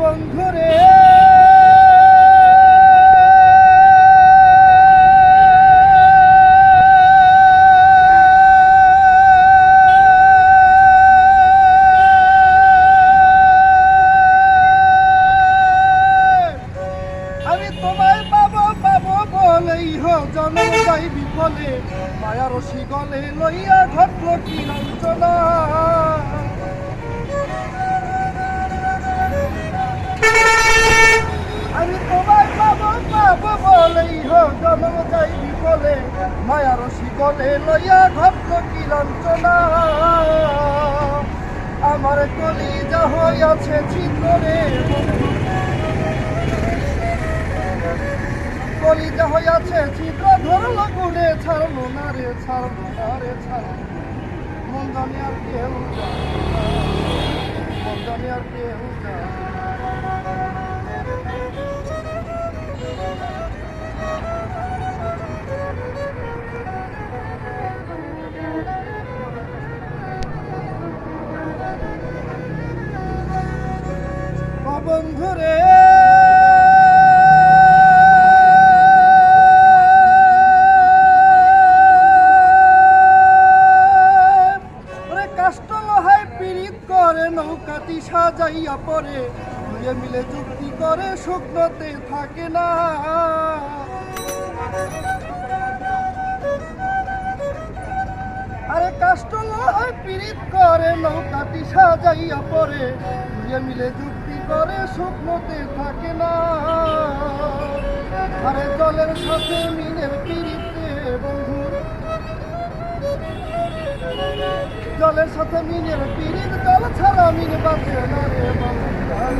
বন্ধুরে আমি তোমায় পাবো পাবো বলেই জন্ম যাই বিফলে মায়ার শিগলে লইয়া ঘটল কি লাঞ্ছনা। আমি তোমায় পাবো পাবো বলেই জন্ম যাই বিফলে মায়ার শিগলে লইয়া ঘটল কি লাঞ্ছনা। আমার কলিজা হইয়াছে ছিদ্রে কলিজা হইয়াছে ছিদ্র ধরল গুড়ে ছাড়লো না রে ছাড়লো না রে ছাড়লো মন জানি আর কেউ মন জানি আর কেউ বন্ধুরে কাষ্ট লোহায় পীড়িত করে নৌকাটি সাজাইয়া পরে দুয়ে মিলে যুক্তি করে শুকনোতে থাকে না। আরে কাষ্ট লোহায় পীড়িত করে নৌকাটি সাজাইয়া পরে দুয়ে মিলে যুক্তি করে শুকনোতে থাকে না। আরে জলের সাথে মিনের পীড়িতে বন্ধু জলের সাথে মিনের পীড়িত জল ছাড়া মিন বাঁচে না রে বাঁচে